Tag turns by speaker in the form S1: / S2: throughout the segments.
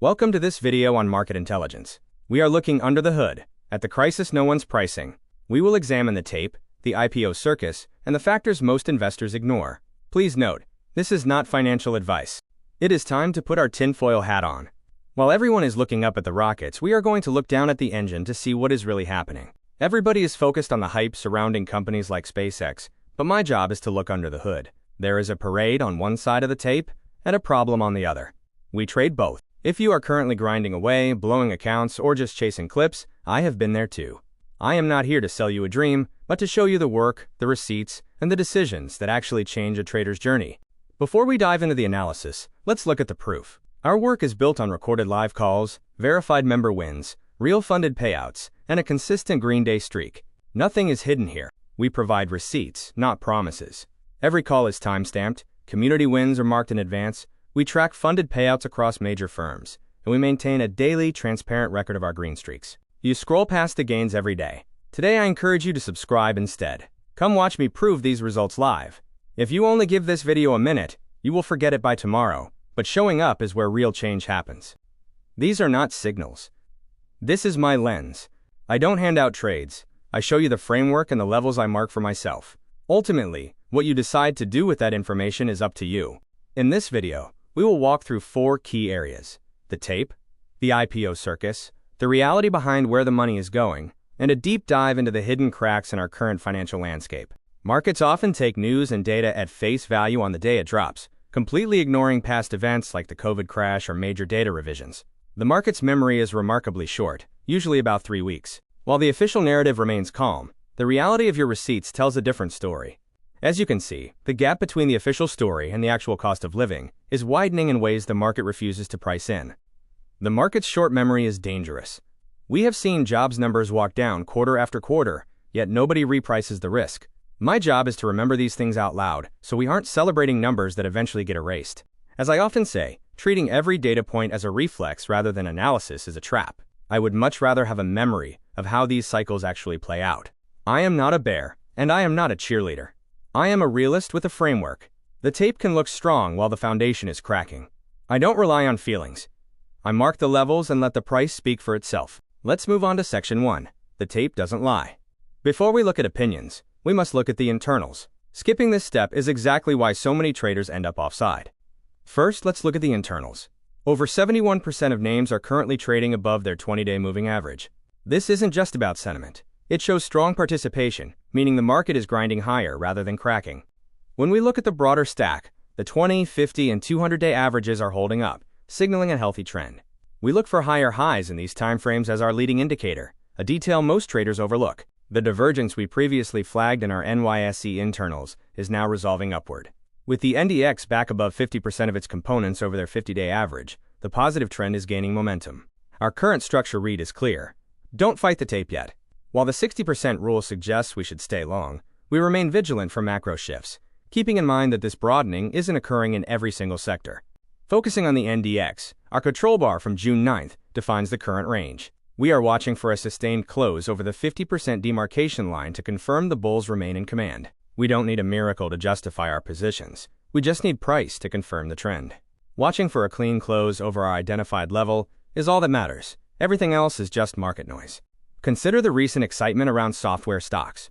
S1: Welcome to this video on market intelligence. We are looking under the hood at the crisis no one's pricing. We will examine the tape, the IPO circus, and the factors most investors ignore. Please note, this is not financial advice. It is time to put our tinfoil hat on. While everyone is looking up at the rockets, we are going to look down at the engine to see what is really happening. Everybody is focused on the hype surrounding companies like SpaceX, but my job is to look under the hood. There is a parade on one side of the tape and a problem on the other. We trade both. If you are currently grinding away, blowing accounts, or just chasing clips, I have been there too. I am not here to sell you a dream, but to show you the work, the receipts, and the decisions that actually change a trader's journey. Before we dive into the analysis, let's look at the proof. Our work is built on recorded live calls, verified member wins, real funded payouts, and a consistent green day streak. Nothing is hidden here. We provide receipts, not promises. Every call is timestamped, community wins are marked in advance. We track funded payouts across major firms, and we maintain a daily, transparent record of our green streaks. You scroll past the gains every day. Today I encourage you to subscribe instead. Come watch me prove these results live. If you only give this video a minute, you will forget it by tomorrow, but showing up is where real change happens. These are not signals. This is my lens. I don't hand out trades. I show you the framework and the levels I mark for myself. Ultimately, what you decide to do with that information is up to you. In this video, we will walk through 4 key areas: the tape, the IPO circus, the reality behind where the money is going, and a deep dive into the hidden cracks in our current financial landscape. Markets often take news and data at face value on the day it drops, completely ignoring past events like the COVID crash or major data revisions. The market's memory is remarkably short, usually about 3 weeks. While the official narrative remains calm, the reality of your receipts tells a different story. As you can see, the gap between the official story and the actual cost of living is widening in ways the market refuses to price in. The market's short memory is dangerous. We have seen jobs numbers walk down quarter after quarter, yet nobody reprices the risk. My job is to remember these things out loud, so we aren't celebrating numbers that eventually get erased. As I often say, treating every data point as a reflex rather than analysis is a trap. I would much rather have a memory of how these cycles actually play out. I am not a bear, and I am not a cheerleader. I am a realist with a framework. The tape can look strong while the foundation is cracking. I don't rely on feelings. I mark the levels and let the price speak for itself. Let's move on to section 1. The tape doesn't lie. Before we look at opinions, we must look at the internals. Skipping this step is exactly why so many traders end up offside. First, let's look at the internals. Over 71% of names are currently trading above their 20-day moving average. This isn't just about sentiment. It shows strong participation, meaning the market is grinding higher rather than cracking. When we look at the broader stack, the 20, 50, and 200-day averages are holding up, signaling a healthy trend. We look for higher highs in these timeframes as our leading indicator, a detail most traders overlook. The divergence we previously flagged in our NYSE internals is now resolving upward. With the NDX back above 50% of its components over their 50-day average, the positive trend is gaining momentum. Our current structure read is clear. Don't fight the tape yet. While the 60% rule suggests we should stay long, we remain vigilant for macro shifts, keeping in mind that this broadening isn't occurring in every single sector. Focusing on the NDX, our control bar from June 9th defines the current range. We are watching for a sustained close over the 50% demarcation line to confirm the bulls remain in command. We don't need a miracle to justify our positions. We just need price to confirm the trend. Watching for a clean close over our identified level is all that matters. Everything else is just market noise. Consider the recent excitement around software stocks.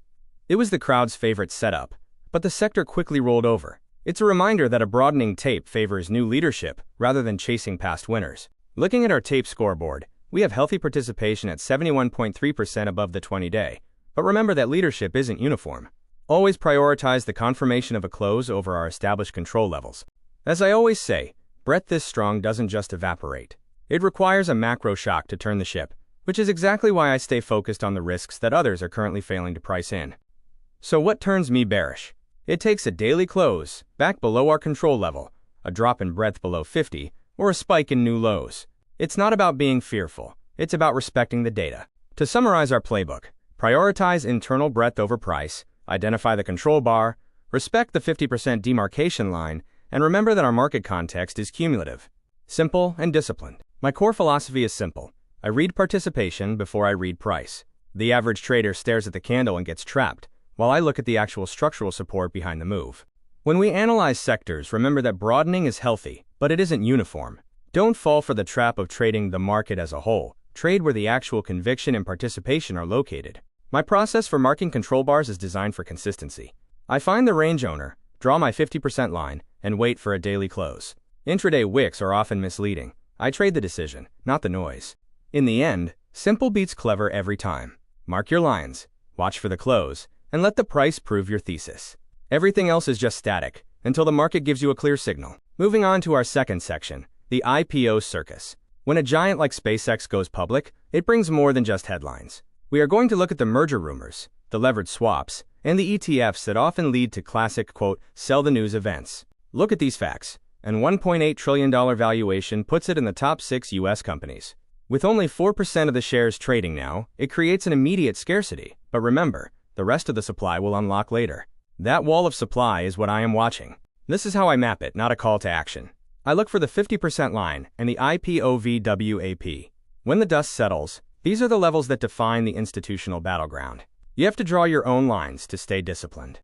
S1: It was the crowd's favorite setup, but the sector quickly rolled over. It's a reminder that a broadening tape favors new leadership rather than chasing past winners. Looking at our tape scoreboard, we have healthy participation at 71.3% above the 20-day, but remember that leadership isn't uniform. Always prioritize the confirmation of a close over our established control levels. As I always say, breadth this strong doesn't just evaporate. It requires a macro shock to turn the ship, which is exactly why I stay focused on the risks that others are currently failing to price in. So what turns me bearish? It takes a daily close, back below our control level, a drop in breadth below 50, or a spike in new lows. It's not about being fearful, it's about respecting the data. To summarize our playbook, prioritize internal breadth over price, identify the control bar, respect the 50% demarcation line, and remember that our market context is cumulative, simple, and disciplined. My core philosophy is simple. I read participation before I read price. The average trader stares at the candle and gets trapped, while I look at the actual structural support behind the move. When we analyze sectors, remember that broadening is healthy, but it isn't uniform. Don't fall for the trap of trading the market as a whole. Trade where the actual conviction and participation are located. My process for marking control bars is designed for consistency. I find the range owner, draw my 50% line, and wait for a daily close. Intraday wicks are often misleading. I trade the decision, not the noise. In the end, simple beats clever every time. Mark your lines, watch for the close, and let the price prove your thesis. Everything else is just static, until the market gives you a clear signal. Moving on to our second section, the IPO circus. When a giant like SpaceX goes public, it brings more than just headlines. We are going to look at the merger rumors, the levered swaps, and the ETFs that often lead to classic, quote, sell the news events. Look at these facts. An $1.8 trillion valuation puts it in the top 6 US companies. With only 4% of the shares trading now, it creates an immediate scarcity. But remember, the rest of the supply will unlock later. That wall of supply is what I am watching. This is how I map it, not a call to action. I look for the 50% line and the IPO VWAP. When the dust settles, these are the levels that define the institutional battleground. You have to draw your own lines to stay disciplined.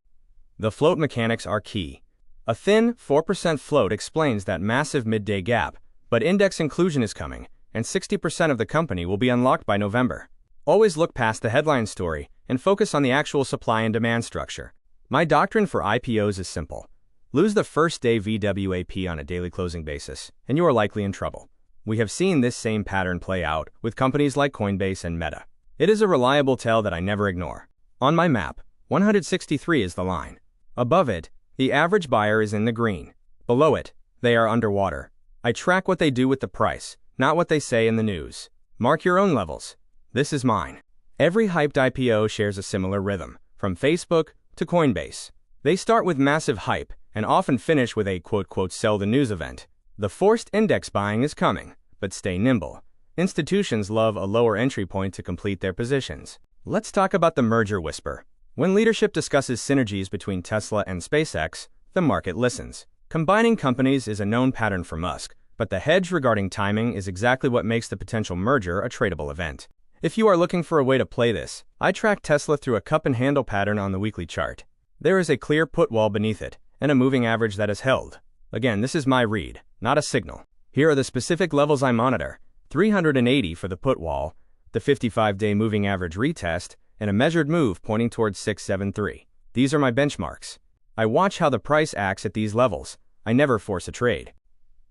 S1: The float mechanics are key. A thin, 4% float explains that massive midday gap, but index inclusion is coming, and 60% of the company will be unlocked by November. Always look past the headline story and focus on the actual supply and demand structure. My doctrine for IPOs is simple. Lose the first day VWAP on a daily closing basis, and you are likely in trouble. We have seen this same pattern play out with companies like Coinbase and Meta. It is a reliable tell that I never ignore. On my map, 163 is the line. Above it, the average buyer is in the green. Below it, they are underwater. I track what they do with the price, not what they say in the news. Mark your own levels. This is mine. Every hyped IPO shares a similar rhythm, from Facebook to Coinbase. They start with massive hype and often finish with a quote-quote sell the news event. The forced index buying is coming, but stay nimble. Institutions love a lower entry point to complete their positions. Let's talk about the merger whisper. When leadership discusses synergies between Tesla and SpaceX, the market listens. Combining companies is a known pattern for Musk, but the hedge regarding timing is exactly what makes the potential merger a tradable event. If you are looking for a way to play this, I track Tesla through a cup and handle pattern on the weekly chart. There is a clear put wall beneath it, and a moving average that is held. Again, this is my read, not a signal. Here are the specific levels I monitor. 380 for the put wall, the 55-day moving average retest, and a measured move pointing towards 673. These are my benchmarks. I watch how the price acts at these levels. I never force a trade.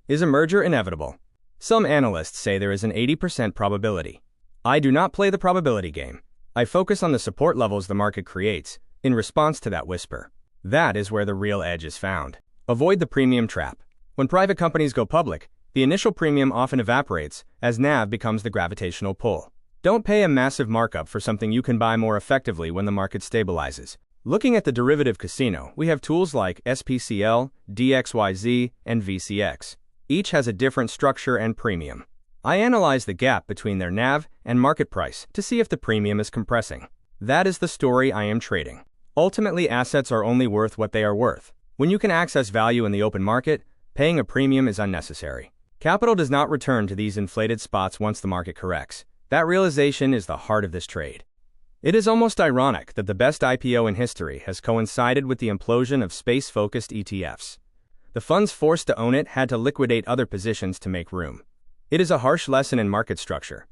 S1: Is a merger inevitable? Some analysts say there is an 80% probability. I do not play the probability game. I focus on the support levels the market creates in response to that whisper. That is where the real edge is found. Avoid the premium trap. When private companies go public, the initial premium often evaporates as NAV becomes the gravitational pull. Don't pay a massive markup for something you can buy more effectively when the market stabilizes. Looking at the derivative casino, we have tools like SPCL, DXYZ, and VCX. Each has a different structure and premium. I analyze the gap between their NAV and market price to see if the premium is compressing. That is the story I am trading. Ultimately, assets are only worth what they are worth. When you can access value in the open market, paying a premium is unnecessary. Capital does not return to these inflated spots once the market corrects. That realization is the heart of this trade. It is almost ironic that the best IPO in history has coincided with the implosion of space-focused ETFs. The funds forced to own it had to liquidate other positions to make room. It is a harsh lesson in market structure.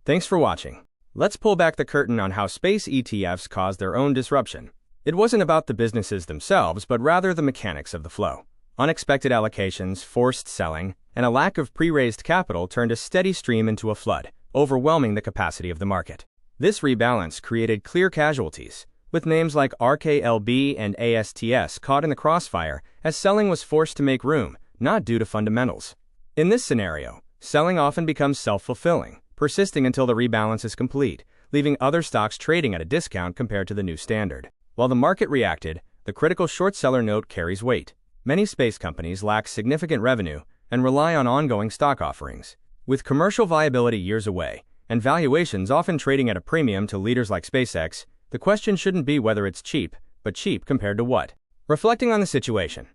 S1: Thanks for watching. Let's pull back the curtain on how space ETFs caused their own disruption. It wasn't about the businesses themselves, but rather the mechanics of the flow. Unexpected allocations, forced selling, and a lack of pre-raised capital turned a steady stream into a flood, overwhelming the capacity of the market. This rebalance created clear casualties, with names like RKLB and ASTS caught in the crossfire as selling was forced to make room, not due to fundamentals. In this scenario, selling often becomes self-fulfilling, persisting until the rebalance is complete, leaving other stocks trading at a discount compared to the new standard. While the market reacted, the critical short seller note carries weight. Many space companies lack significant revenue and rely on ongoing stock offerings. With commercial viability years away, and valuations often trading at a premium to leaders like SpaceX, the question shouldn't be whether it's cheap, but cheap compared to what? Reflecting on the situation,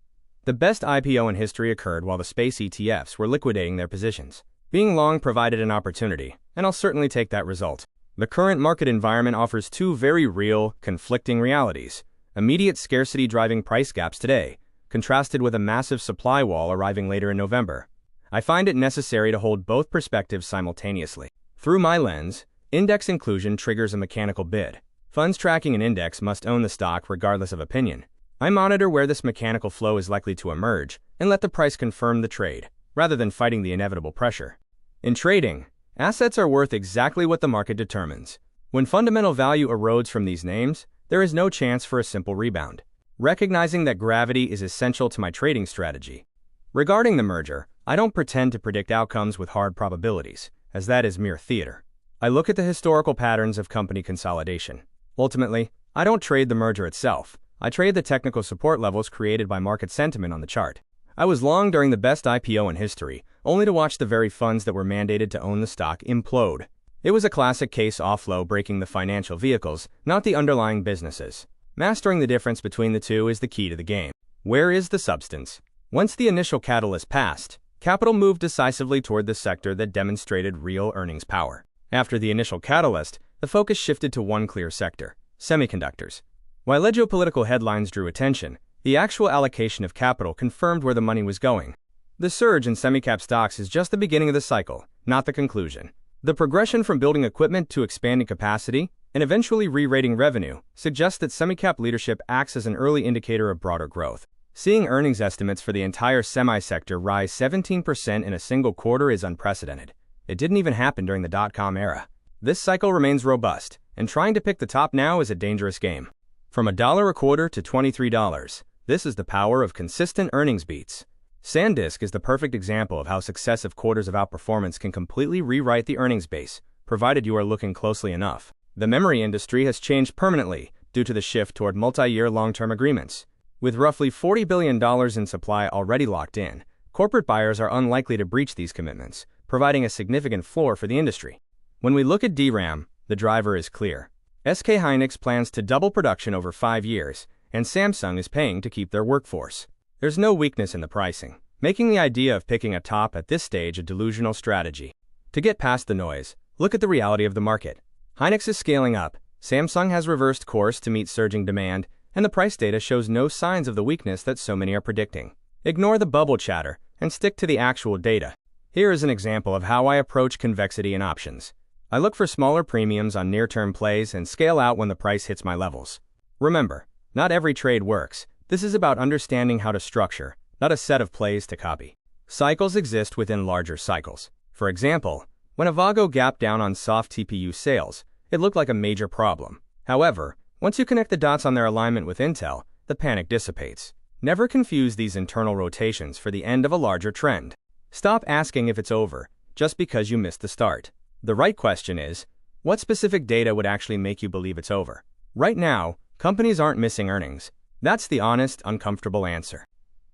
S1: the best IPO in history occurred while the space ETFs were liquidating their positions. Being long provided an opportunity, and I'll certainly take that result. The current market environment offers two very real, conflicting realities. Immediate scarcity driving price gaps today, contrasted with a massive supply wall arriving later in November. I find it necessary to hold both perspectives simultaneously. Through my lens, index inclusion triggers a mechanical bid. Funds tracking an index must own the stock regardless of opinion. I monitor where this mechanical flow is likely to emerge and let the price confirm the trade, rather than fighting the inevitable pressure. In trading, assets are worth exactly what the market determines. When fundamental value erodes from these names, there is no chance for a simple rebound. Recognizing that gravity is essential to my trading strategy. Regarding the merger, I don't pretend to predict outcomes with hard probabilities, as that is mere theater. I look at the historical patterns of company consolidation. Ultimately, I don't trade the merger itself. I trade the technical support levels created by market sentiment on the chart. I was long during the best IPO in history, only to watch the very funds that were mandated to own the stock implode. It was a classic case of flow breaking the financial vehicles, not the underlying businesses. Mastering the difference between the two is the key to the game. Where is the substance? Once the initial catalyst passed, capital moved decisively toward the sector that demonstrated real earnings power. After the initial catalyst, the focus shifted to one clear sector: semiconductors. While geopolitical headlines drew attention, the actual allocation of capital confirmed where the money was going. The surge in semicap stocks is just the beginning of the cycle, not the conclusion. The progression from building equipment to expanding capacity, and eventually re-rating revenue, suggests that semicap leadership acts as an early indicator of broader growth. Seeing earnings estimates for the entire semi-sector rise 17% in a single quarter is unprecedented. It didn't even happen during the dot-com era. This cycle remains robust, and trying to pick the top now is a dangerous game. From $1 a quarter to $23, this is the power of consistent earnings beats. SanDisk is the perfect example of how successive quarters of outperformance can completely rewrite the earnings base, provided you are looking closely enough. The memory industry has changed permanently due to the shift toward multi-year long-term agreements. With roughly $40 billion in supply already locked in, corporate buyers are unlikely to breach these commitments, providing a significant floor for the industry. When we look at DRAM, the driver is clear. SK Hynix plans to double production over 5 years, and Samsung is paying to keep their workforce. There's no weakness in the pricing, making the idea of picking a top at this stage a delusional strategy. To get past the noise, look at the reality of the market. Hynix is scaling up, Samsung has reversed course to meet surging demand, and the price data shows no signs of the weakness that so many are predicting. Ignore the bubble chatter and stick to the actual data. Here is an example of how I approach convexity in options. I look for smaller premiums on near-term plays and scale out when the price hits my levels. Remember, not every trade works. This is about understanding how to structure, not a set of plays to copy. Cycles exist within larger cycles. For example, when Avago gapped down on soft TPU sales, it looked like a major problem. However, once you connect the dots on their alignment with Intel, the panic dissipates. Never confuse these internal rotations for the end of a larger trend. Stop asking if it's over, just because you missed the start. The right question is, what specific data would actually make you believe it's over? Right now, companies aren't missing earnings. That's the honest, uncomfortable answer.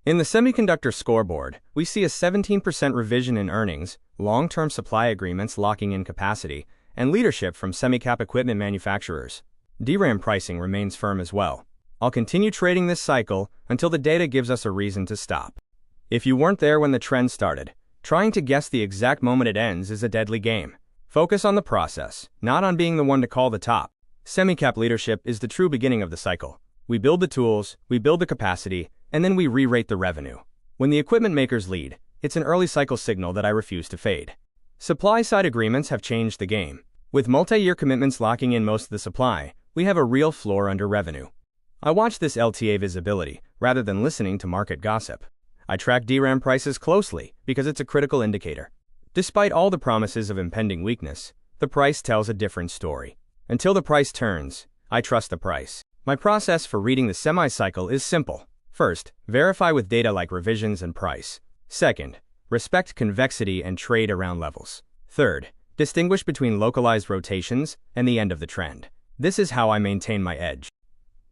S1: In the semiconductor scoreboard, we see a 17% revision in earnings, long-term supply agreements locking in capacity, and leadership from semicap equipment manufacturers. DRAM pricing remains firm as well. I'll continue trading this cycle until the data gives us a reason to stop. If you weren't there when the trend started, trying to guess the exact moment it ends is a deadly game. Focus on the process, not on being the one to call the top. Semicap leadership is the true beginning of the cycle. We build the tools, we build the capacity, and then we re-rate the revenue. When the equipment makers lead, it's an early cycle signal that I refuse to fade. Supply-side agreements have changed the game. With multi-year commitments locking in most of the supply, we have a real floor under revenue. I watch this LTA visibility, rather than listening to market gossip. I track DRAM prices closely, because it's a critical indicator. Despite all the promises of impending weakness, the price tells a different story. Until the price turns, I trust the price. My process for reading the semi-cycle is simple. First, verify with data like revisions and price. Second, respect convexity and trade around levels. Third, distinguish between localized rotations and the end of the trend. This is how I maintain my edge.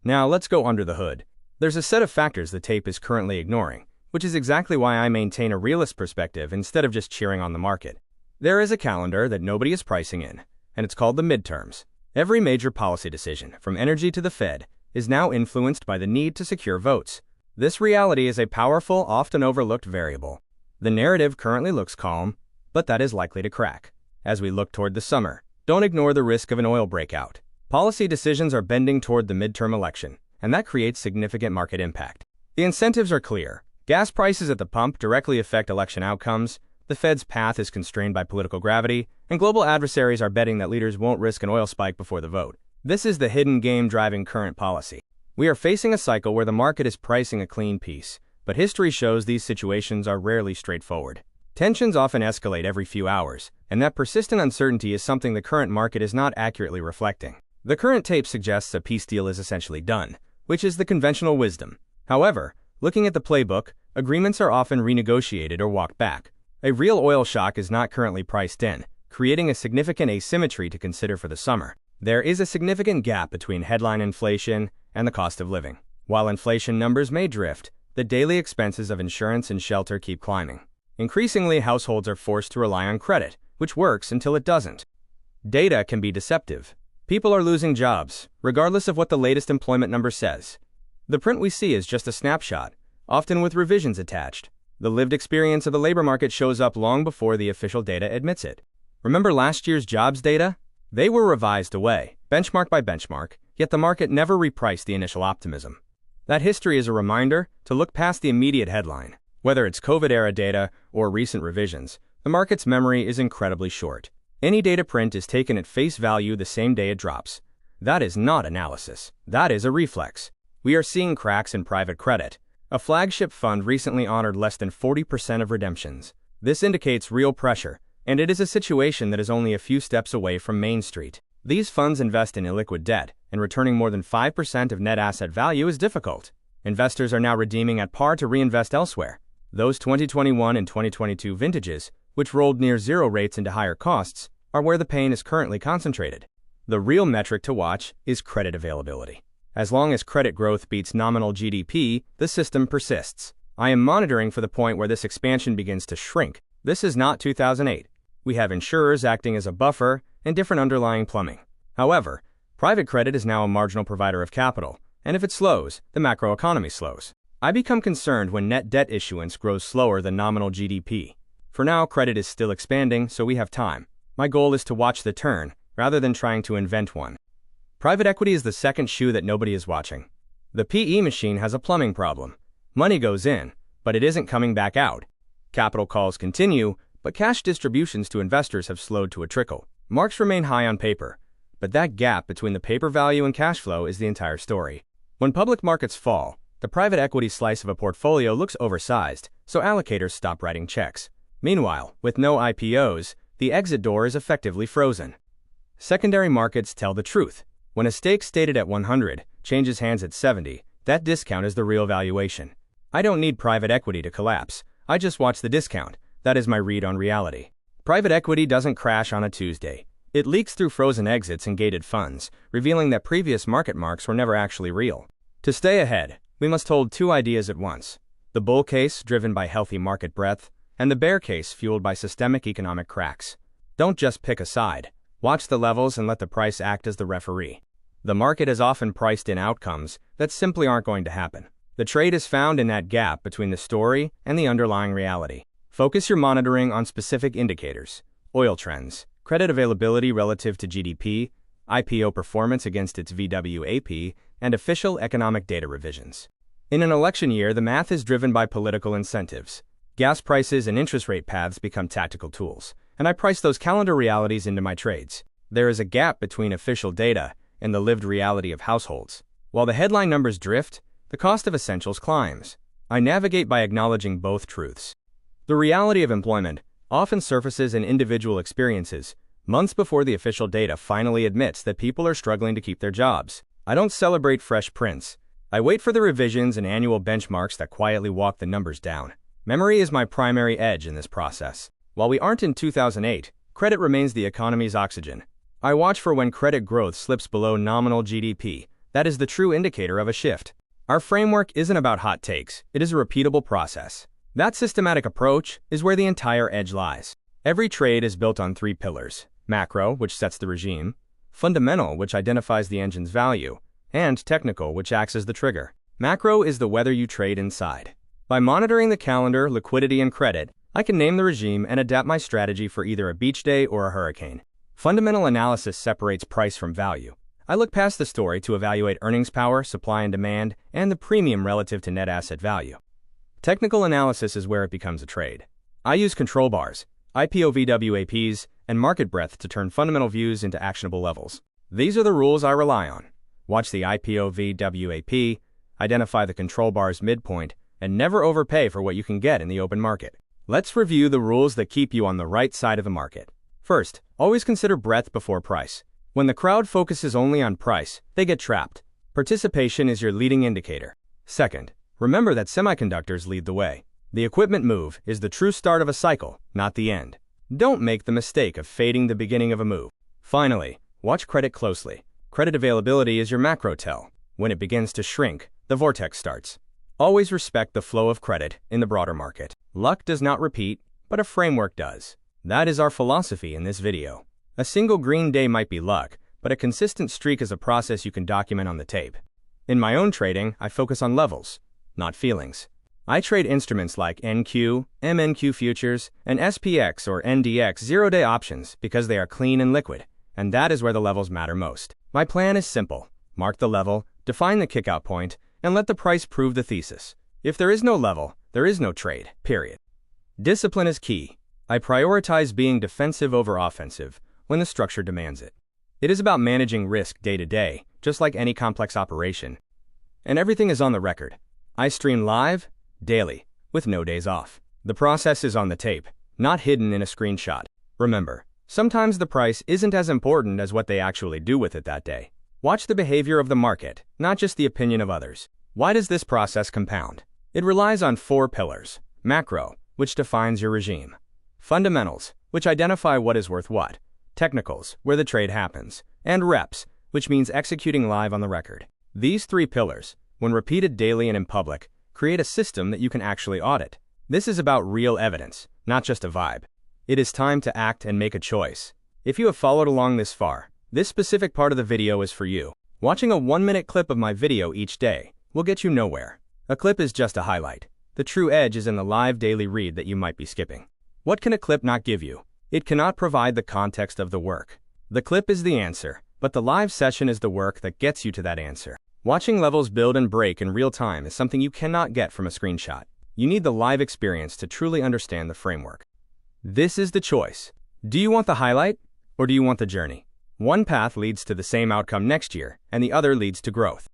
S1: Now let's go under the hood. There's a set of factors the tape is currently ignoring, which is exactly why I maintain a realist perspective instead of just cheering on the market. There is a calendar that nobody is pricing in, and it's called the midterms. Every major policy decision, from energy to the Fed, is now influenced by the need to secure votes. This reality is a powerful, often overlooked variable. The narrative currently looks calm, but that is likely to crack. As we look toward the summer, don't ignore the risk of an oil breakout. Policy decisions are bending toward the midterm election, and that creates significant market impact. The incentives are clear. Gas prices at the pump directly affect election outcomes, The Fed's path is constrained by political gravity, and global adversaries are betting that leaders won't risk an oil spike before the vote. This is the hidden game driving current policy. We are facing a cycle where the market is pricing a clean peace, but history shows these situations are rarely straightforward. Tensions often escalate every few hours, and that persistent uncertainty is something the current market is not accurately reflecting. The current tape suggests a peace deal is essentially done, which is the conventional wisdom. However, looking at the playbook, agreements are often renegotiated or walked back. A real oil shock is not currently priced in, creating a significant asymmetry to consider for the summer. There is a significant gap between headline inflation and the cost of living. While inflation numbers may drift, the daily expenses of insurance and shelter keep climbing. Increasingly, households are forced to rely on credit, which works until it doesn't. Data can be deceptive. People are losing jobs, regardless of what the latest employment number says. The print we see is just a snapshot, often with revisions attached. The lived experience of the labor market shows up long before the official data admits it. Remember last year's jobs data? They were revised away, benchmark by benchmark, yet the market never repriced the initial optimism. That history is a reminder to look past the immediate headline. Whether it's COVID-era data or recent revisions, the market's memory is incredibly short. Any data print is taken at face value the same day it drops. That is not analysis. That is a reflex. We are seeing cracks in private credit. A flagship fund recently honored less than 40% of redemptions. This indicates real pressure, and it is a situation that is only a few steps away from Main Street. These funds invest in illiquid debt, and returning more than 5% of net asset value is difficult. Investors are now redeeming at par to reinvest elsewhere. Those 2021 and 2022 vintages, which rolled near zero rates into higher costs, are where the pain is currently concentrated. The real metric to watch is credit availability. As long as credit growth beats nominal GDP, the system persists. I am monitoring for the point where this expansion begins to shrink. This is not 2008. We have insurers acting as a buffer and different underlying plumbing. However, private credit is now a marginal provider of capital, and if it slows, the macroeconomy slows. I become concerned when net debt issuance grows slower than nominal GDP. For now, credit is still expanding, so we have time. My goal is to watch the turn, rather than trying to invent one. Private equity is the second shoe that nobody is watching. The PE machine has a plumbing problem. Money goes in, but it isn't coming back out. Capital calls continue, but cash distributions to investors have slowed to a trickle. Marks remain high on paper, but that gap between the paper value and cash flow is the entire story. When public markets fall, the private equity slice of a portfolio looks oversized, so allocators stop writing checks. Meanwhile, with no IPOs, the exit door is effectively frozen. Secondary markets tell the truth. When a stake stated at 100 changes hands at 70, that discount is the real valuation. I don't need private equity to collapse. I just watch the discount. That is my read on reality. Private equity doesn't crash on a Tuesday. It leaks through frozen exits and gated funds, revealing that previous market marks were never actually real. To stay ahead, we must hold two ideas at once. The bull case, driven by healthy market breadth, and the bear case, fueled by systemic economic cracks. Don't just pick a side. Watch the levels and let the price act as the referee. The market has often priced in outcomes that simply aren't going to happen. The trade is found in that gap between the story and the underlying reality. Focus your monitoring on specific indicators: oil trends, credit availability relative to GDP, IPO performance against its VWAP, and official economic data revisions. In an election year, the math is driven by political incentives. Gas prices and interest rate paths become tactical tools, and I price those calendar realities into my trades. There is a gap between official data and the lived reality of households. While the headline numbers drift, the cost of essentials climbs. I navigate by acknowledging both truths. The reality of employment often surfaces in individual experiences, months before the official data finally admits that people are struggling to keep their jobs. I don't celebrate fresh prints. I wait for the revisions and annual benchmarks that quietly walk the numbers down. Memory is my primary edge in this process. While we aren't in 2008, credit remains the economy's oxygen. I watch for when credit growth slips below nominal GDP. That is the true indicator of a shift. Our framework isn't about hot takes. It is a repeatable process. That systematic approach is where the entire edge lies. Every trade is built on three pillars: macro, which sets the regime; fundamental, which identifies the engine's value; and technical, which acts as the trigger. Macro is the weather you trade inside. By monitoring the calendar, liquidity, and credit, I can name the regime and adapt my strategy for either a beach day or a hurricane. Fundamental analysis separates price from value. I look past the story to evaluate earnings power, supply and demand, and the premium relative to net asset value. Technical analysis is where it becomes a trade. I use control bars, IPO VWAPs, and market breadth to turn fundamental views into actionable levels. These are the rules I rely on. Watch the IPO VWAP, identify the control bar's midpoint, and never overpay for what you can get in the open market. Let's review the rules that keep you on the right side of the market. First, always consider breadth before price. When the crowd focuses only on price, they get trapped. Participation is your leading indicator. Second, remember that semiconductors lead the way. The equipment move is the true start of a cycle, not the end. Don't make the mistake of fading the beginning of a move. Finally, watch credit closely. Credit availability is your macro tell. When it begins to shrink, the vortex starts. Always respect the flow of credit in the broader market. Luck does not repeat, but a framework does. That is our philosophy in this video. A single green day might be luck, but a consistent streak is a process you can document on the tape. In my own trading, I focus on levels, not feelings. I trade instruments like NQ, MNQ futures, and SPX or NDX zero-day options because they are clean and liquid, and that is where the levels matter most. My plan is simple. Mark the level, define the kickout point, and let the price prove the thesis. If there is no level, there is no trade, period. Discipline is key. I prioritize being defensive over offensive when the structure demands it. It is about managing risk day to day, just like any complex operation. And everything is on the record. I stream live, daily, with no days off. The process is on the tape, not hidden in a screenshot. Remember, sometimes the price isn't as important as what they actually do with it that day. Watch the behavior of the market, not just the opinion of others. Why does this process compound? It relies on 4 pillars. Macro, which defines your regime. Fundamentals, which identify what is worth what. Technicals, where the trade happens. And reps, which means executing live on the record. These 3 pillars, when repeated daily and in public, create a system that you can actually audit. This is about real evidence, not just a vibe. It is time to act and make a choice. If you have followed along this far, this specific part of the video is for you. Watching a 1-minute clip of my video each day will get you nowhere. A clip is just a highlight. The true edge is in the live daily read that you might be skipping. What can a clip not give you? It cannot provide the context of the work. The clip is the answer, but the live session is the work that gets you to that answer. Watching levels build and break in real time is something you cannot get from a screenshot. You need the live experience to truly understand the framework. This is the choice. Do you want the highlight, or do you want the journey? One path leads to the same outcome next year, and the other leads to growth.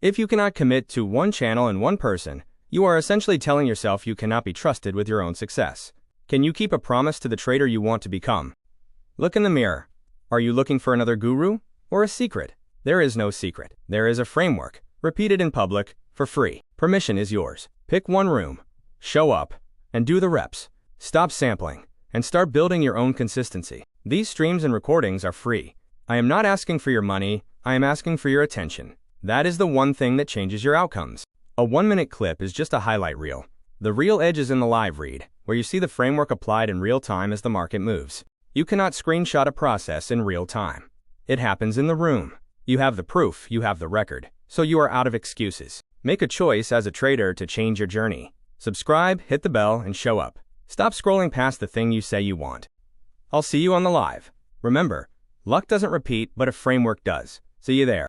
S1: If you cannot commit to one channel and one person, you are essentially telling yourself you cannot be trusted with your own success. Can you keep a promise to the trader you want to become? Look in the mirror. Are you looking for another guru or a secret? There is no secret. There is a framework, repeated in public, for free. Permission is yours. Pick one room, show up, and do the reps. Stop sampling, and start building your own consistency. These streams and recordings are free. I am not asking for your money, I am asking for your attention. That is the one thing that changes your outcomes. A 1-minute clip is just a highlight reel. The real edge is in the live read, where you see the framework applied in real time as the market moves. You cannot screenshot a process in real time. It happens in the room. You have the proof, you have the record, so you are out of excuses. Make a choice as a trader to change your journey. Subscribe, hit the bell, and show up. Stop scrolling past the thing you say you want. I'll see you on the live. Remember, luck doesn't repeat, but a framework does. See you there.